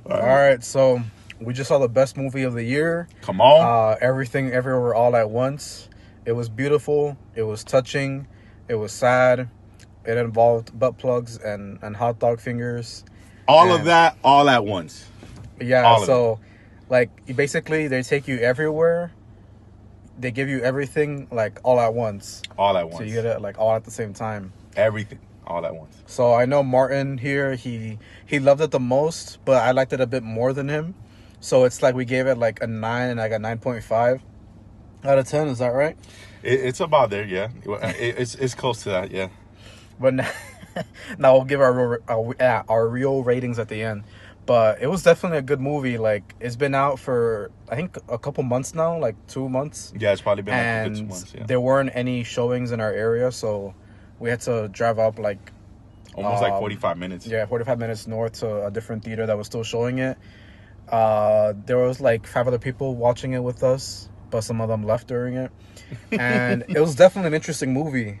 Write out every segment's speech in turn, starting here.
All right, so we just saw the best movie of the year. Come on. Everything, Everywhere, All at Once. It was beautiful. It was touching. It was sad. It involved butt plugs and hot dog fingers. All of And that, all at once. yeah, All of it. so like basically they take you everywhere. They give you everything like all at once. All at So you once. get it like all at the same time. Everything. All at once. So I know Martin here, he loved it the most, but I liked it a bit more than him. So it's like we gave it like a 9 and I got 9.5 out of 10, is that right? It's about there, yeah. It's close to that, yeah. But now, now we'll give our real ratings at the end. But it was definitely a good movie. Like it's been out for I think a couple months now, like 2 months. Yeah, it's probably been like a good 2 And months, yeah. there weren't any showings in our area, so we had to drive up like Almost like 45 minutes. yeah, 45 minutes north to a different theater that was still showing it. There was like 5 other people watching it with us, but some of them left during it. And it was definitely an interesting movie.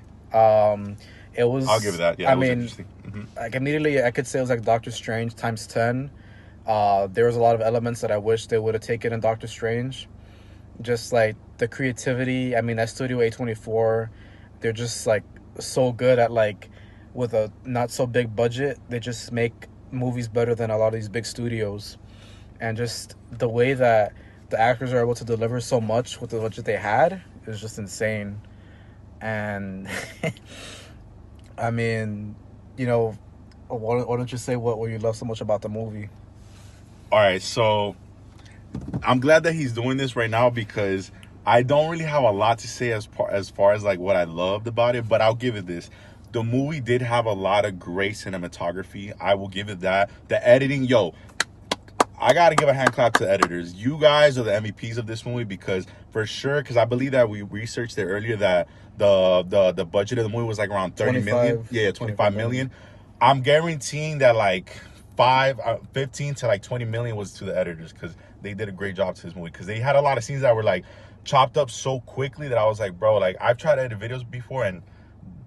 It was. I'll give it that. Yeah, I it was mean, interesting. like immediately I could say it was like Doctor Strange times 10. There was a lot of elements that I wish they would have taken in Doctor Strange. Just like the creativity. I mean, that Studio A24, they're just like so good at like with a not so big budget. They just make movies better than a lot of these big studios. And just the way that the actors are able to deliver so much with the budget they had is just insane. And I mean, you know, why don't you say what you love so much about the movie? All right, so I'm glad that he's doing this right now because I don't really have a lot to say as far as like what I loved about it, but I'll give it this. The movie did have a lot of great cinematography. I will give it that. The editing, yo, I gotta give a hand clap to the editors. You guys are the MVPs of this movie because for sure, because I believe that we researched it earlier that the budget of the movie was like around 30 million. 25 Yeah, 25 million. I'm guaranteeing that like 15 to like 20 million was to the editors because they did a great job to this movie because they had a lot of scenes that were like chopped up so quickly that I was like, bro, like I've tried to edit videos before and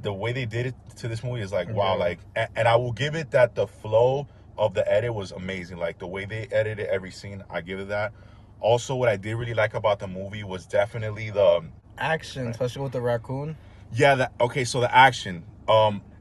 the way they did it to this movie is like wow, Yeah. like and I will give it that the flow of the edit was amazing. Like the way they edited every scene, I give it that. Also, what I did really like about the movie was definitely the Action, especially with the raccoon. yeah, that okay, so the action.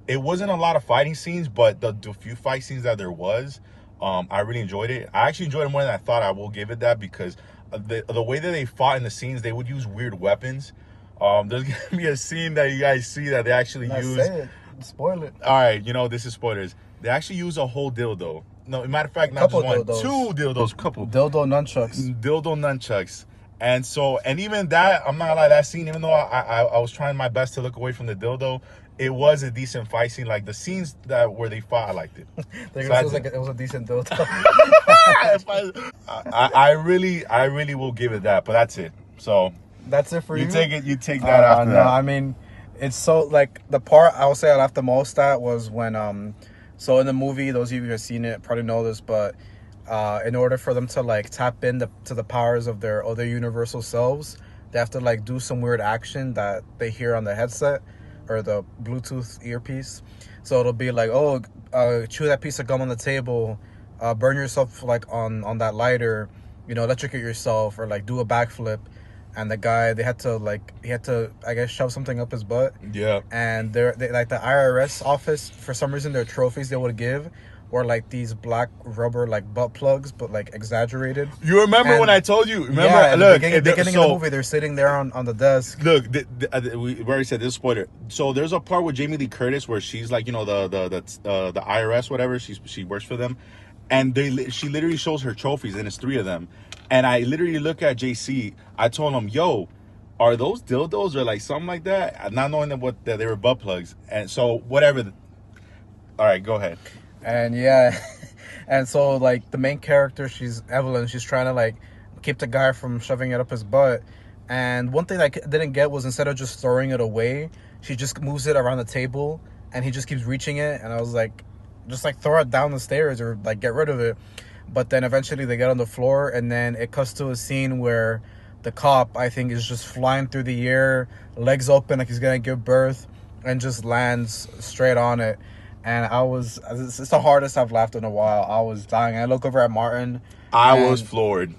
It wasn't a lot of fighting scenes, but the few fight scenes that there was, I really enjoyed it. I actually enjoyed it more than I thought. I will give it that because the way that they fought in the scenes, they would use weird weapons. There's gonna be a scene that you guys see that they actually Not use. say it. Spoil it. All right, you know this is spoilers. They actually use a whole dildo. No, matter of fact, not Couple just one, dildos. 2 dildos, couple Dildo nunchucks. dildo nunchucks. And so, and even that, I'm not gonna lie, that scene, even though I was trying my best to look away from the dildo, it was a decent fight scene. Like the scenes that where they fought, I liked it. It So was like it was a decent dildo. I really will give it that, but that's it. So That's it for you. you take that after No, that. I mean, it's so like the part I would say I laughed the most at was when so in the movie, those of you who have seen it probably know this, but in order for them to like tap in to the powers of their other universal selves, they have to like do some weird action that they hear on the headset or the Bluetooth earpiece. So it'll be like, oh, chew that piece of gum on the table, burn yourself like on that lighter, electrocute yourself, or like do a backflip. And the guy, he had to, I guess, shove something up his butt. Yeah. And they like the IRS office, for some reason, their trophies they would give were like these black rubber like butt plugs, but like exaggerated. You remember And- when I told you? Remember? Yeah, in Look, the beginning of the movie, they're sitting there on the desk. Look, we already said this spoiler. So there's a part with Jamie Lee Curtis where she's like, the IRS, whatever. She works for them, and she literally shows her trophies, and it's 3 of them. And I literally look at JC. I told him, "Yo, are those dildos or like something like that?" Not knowing that they were butt plugs. And so whatever. All right, go ahead. And yeah, and so like the main character, she's Evelyn. She's trying to like keep the guy from shoving it up his butt. And one thing I didn't get was instead of just throwing it away, she just moves it around the table, and he just keeps reaching it. And I was like, just like throw it down the stairs or like get rid of it. But then eventually they get on the floor, and then it cuts to a scene where the cop, I think, is just flying through the air, legs open like he's gonna give birth, and just lands straight on it. and it's the hardest I've laughed in a while. I was dying. I look over at Martin, I was and floored.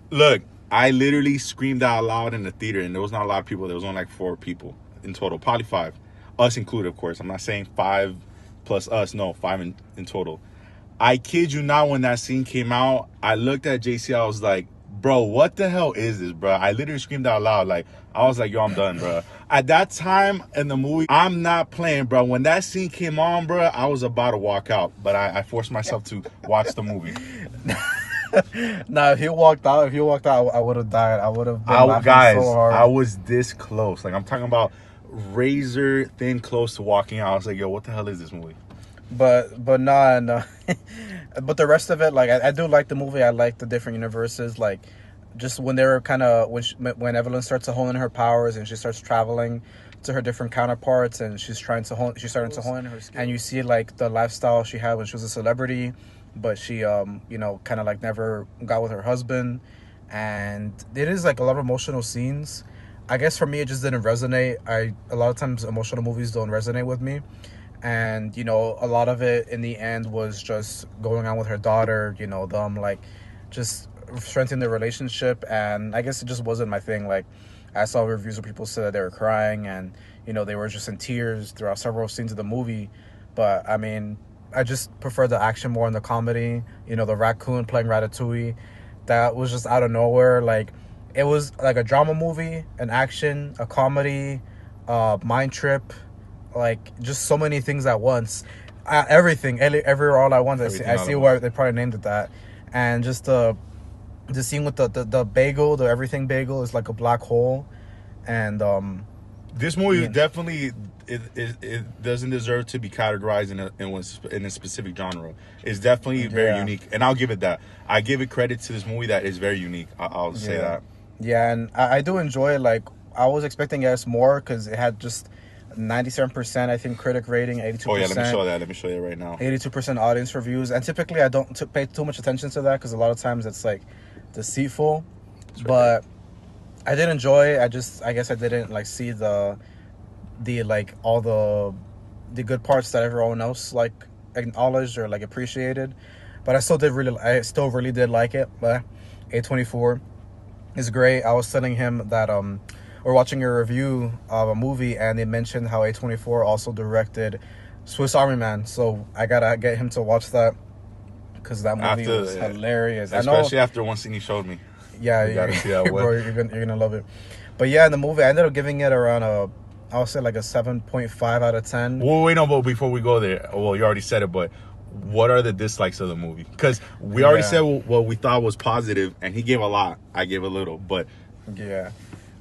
Look, I literally screamed out loud in the theater, and there was not a lot of people. There was only like 4 people in total, probably 5, us included, of course. I'm not saying 5 plus us. No, 5 in total. I kid you not. When that scene came out, I looked at JC. I was like, "Bro, what the hell is this, bro?" I literally screamed out loud. Like, I was like, "Yo, I'm done, bro." At that time in the movie, I'm not playing, bro. When that scene came on, bro, I was about to walk out, but I forced myself to watch the movie. nah, if he walked out, I would have died. I would have been laughing Guys, so hard. I was this close. Like, I'm talking about razor thin close to walking out. I was like, "Yo, what the hell is this movie?" But nah, no. But the rest of it, like I do like the movie. I like the different universes. Like just when they were kind of when Evelyn starts to hone in her powers and she starts traveling to her different counterparts and she's starting to hone in her skills. And you see like the lifestyle she had when she was a celebrity, but she kind of like never got with her husband, and it is like a lot of emotional scenes. I guess for me it just didn't resonate. A lot of times emotional movies don't resonate with me, and a lot of it in the end was just going on with her daughter, them like just strengthening the relationship, and I guess it just wasn't my thing. Like I saw reviews where people said that they were crying and they were just in tears throughout several scenes of the movie, but I mean I just prefer the action more than the comedy. The raccoon playing Ratatouille, that was just out of nowhere. Like it was like a drama movie, an action, a comedy, mind trip, like just so many things at once. Everything, everywhere, all at once. I see why they probably named it that. And just the scene with the bagel, the everything bagel is like a black hole, and This movie definitely it doesn't deserve to be categorized in a specific genre. It's definitely very unique, and I'll give it that. I give it credit to this movie that is very unique. I'll say that. Yeah, and I do enjoy it. Like I was expecting yes more because it had just 97%, I think, critic rating, 82%. Oh yeah, let me show that. Let me show you right now. 82% audience reviews, and typically I don't pay too much attention to that because a lot of times it's like deceitful. But I did enjoy it. I guess I didn't like see the like all the good parts that everyone else like acknowledged or like appreciated. But I still really did like it. But A24 is great. I was telling him that we're watching a review of a movie and they mentioned how A24 also directed Swiss Army Man. So I gotta get him to watch that because that movie was hilarious. Especially after one scene he showed me. Yeah, you gotta see that one. Bro, you're gonna love it. But yeah, in the movie I ended up giving it around I would say like a 7.5 out of 10. Well, wait, no, but before we go there, well, you already said it, but what are the dislikes of the movie? Because we already said what we thought was positive, and he gave a lot. I gave a little, but yeah,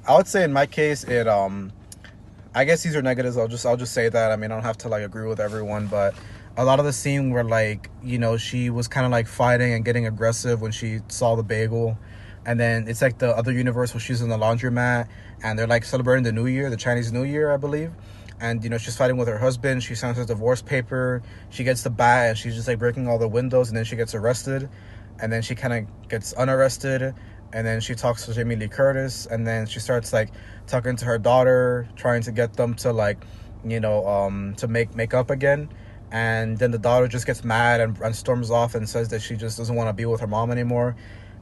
I would say in my case, I guess these are negatives. I'll just say that. I mean, I don't have to like agree with everyone, but a lot of the scene where like she was kind of like fighting and getting aggressive when she saw the bagel, and then it's like the other universe where she's in the laundromat and they're like celebrating the New Year, the Chinese New Year, I believe. And she's fighting with her husband. She signs her divorce paper. She gets the bat and she's just like breaking all the windows, and then she gets arrested, and then she kind of gets unarrested, and then she talks to Jamie Lee Curtis, and then she starts like talking to her daughter, trying to get them to like to make up again. And then the daughter just gets mad and storms off and says that she just doesn't want to be with her mom anymore.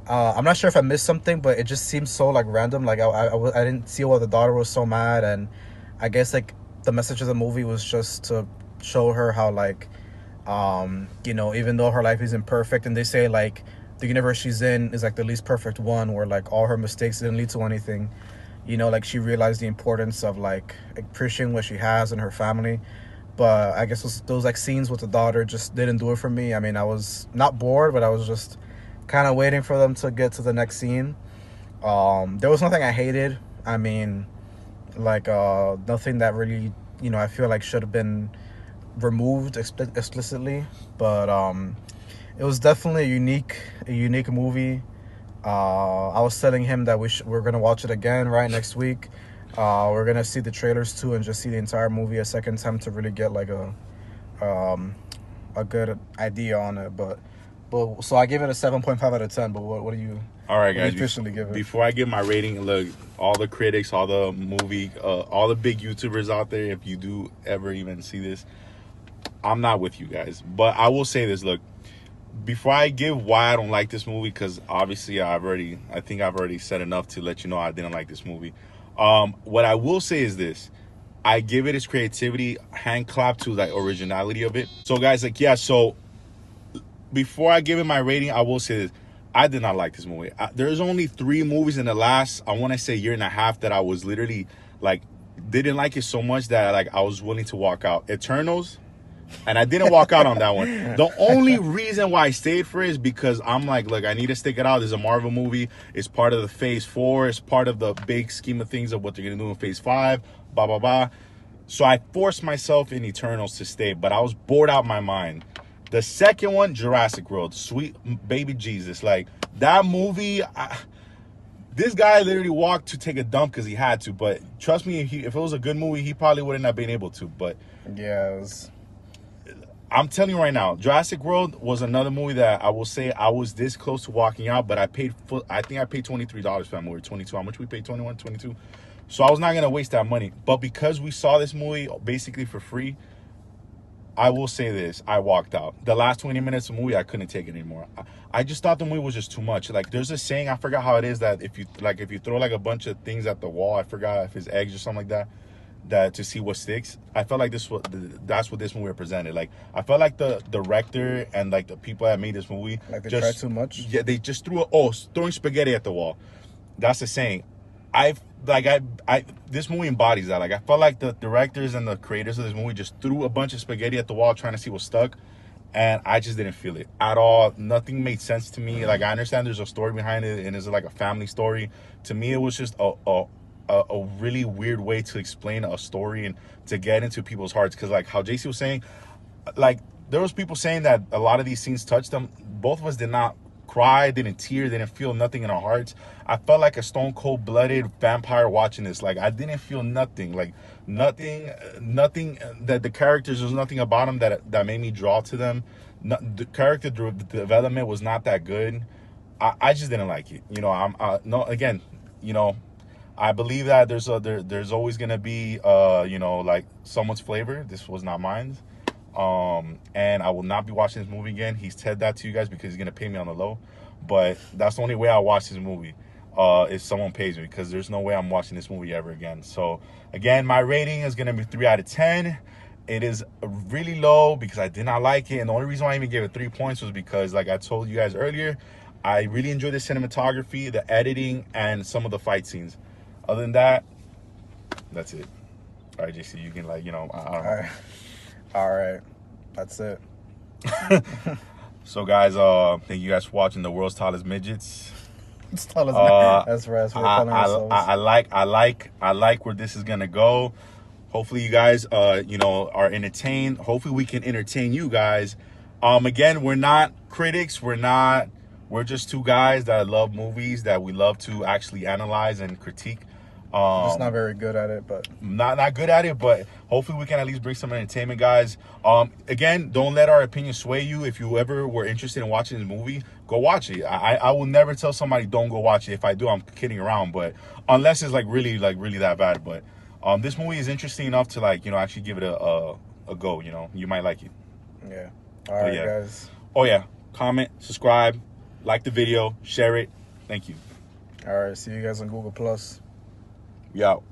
I'm not sure if I missed something, but it just seems so like random. Like I didn't see why the daughter was so mad, and I guess like the message of the movie was just to show her how like even though her life isn't perfect, and they say like the universe she's in is like the least perfect one, where like all her mistakes didn't lead to anything. Like she realized the importance of like appreciating what she has and her family. But I guess those like scenes with the daughter just didn't do it for me. I mean, I was not bored, but I was just kind of waiting for them to get to the next scene. There was nothing I hated. I mean, like nothing that really I feel like should have been removed explicitly. But it was definitely a unique movie. I was telling him that we're gonna watch it again next week. We're gonna see the trailers too and just see the entire movie a second time to really get like a good idea on it. But so I give it a 7.5 out of 10. But what do you? All right, guys. Officially give it. Before I give my rating, look, all the critics, all the movie, all the big YouTubers out there, if you do ever even see this, I'm not with you guys. But I will say this, look, before I give why I don't like this movie, because obviously I think I've already said enough to let you know I didn't like this movie. What I will say is this: I give it its creativity, hand clap to the originality of it. So guys, like, yeah. So before I give it my rating, I will say this: I did not like this movie. There's only 3 movies in the last, I want to say, year and a half that I was literally like didn't like it so much that like I was willing to walk out. Eternals. And I didn't walk out on that one. The only reason why I stayed for it is because I'm like, look, I need to stick it out. There's a Marvel movie. It's part of the Phase 4. It's part of the big scheme of things of what they're going to do in Phase 5. Blah, blah, blah. So I forced myself in Eternals to stay, but I was bored out my mind. The second one, Jurassic World. Sweet baby Jesus. Like, that movie... this guy literally walked to take a dump because he had to. But trust me, if it was a good movie, he probably wouldn't have been able to. But... yeah, it was... I'm telling you right now, Jurassic World was another movie that I will say I was this close to walking out, but I think I paid $23 for that movie, 22. How much we paid? 21, 22. So I was not gonna waste that money. But because we saw this movie basically for free, I will say this: I walked out. The last 20 minutes of the movie, I couldn't take it anymore. I just thought the movie was just too much. Like, there's a saying, I forgot how it is, that if you throw like a bunch of things at the wall, I forgot if it's eggs or something like that to see what sticks. I felt like that's what this movie represented. Like, I felt like the director and like the people that made this movie, like, they tried too much. Yeah, they just throwing spaghetti at the wall. That's the saying. This movie embodies that. Like, I felt like the directors and the creators of this movie just threw a bunch of spaghetti at the wall trying to see what stuck, and I just didn't feel it at all. Nothing made sense to me. Like, I understand there's a story behind it and it's like a family story. To me, it was just a really weird way to explain a story and to get into people's hearts. Because like how JC was saying, like, there was people saying that a lot of these scenes touched them. Both of us did not cry, didn't tear, didn't feel nothing in our hearts. I felt like a stone cold blooded vampire watching this. Like, I didn't feel nothing. Like, nothing that the characters, there's nothing about them that made me draw to them. The character development was not that good. I just didn't like it. You know, no, again, you know, I believe that there's always gonna be you know, like, someone's flavor. This was not mine. And I will not be watching this movie again. He's said that to you guys because he's gonna pay me on the low. But that's the only way I'll watch this movie. If someone pays me, because there's no way I'm watching this movie ever again. So again, my rating is gonna be 3 out of 10. It is really low because I did not like it, and the only reason why I even gave it 3 points was because, like I told you guys earlier, I really enjoyed the cinematography, the editing, and some of the fight scenes. Other than that, that's it. All right, JC, you can, like, you know, I don't know. All right. That's it. So, guys, thank you guys for watching The World's Tallest Midgets. It's tall as that's right. I like where this is gonna go. Hopefully, you guys, you know, are entertained. Hopefully, we can entertain you guys. Again, we're not critics. We're just 2 guys that love movies, that we love to actually analyze and critique. Just not very good at it, but not good at it, but hopefully we can at least bring some entertainment, guys. Again, don't let our opinion sway you. If you ever were interested in watching this movie, go watch it. I will never tell somebody don't go watch it. If I do, I'm kidding around, but unless it's really that bad. But this movie is interesting enough to, like, you know, actually give it a go. You know, you might like it. Yeah. All right, guys. Oh yeah, comment, subscribe, like the video, share it. Thank you. All right, see you guys on Google Plus. We out.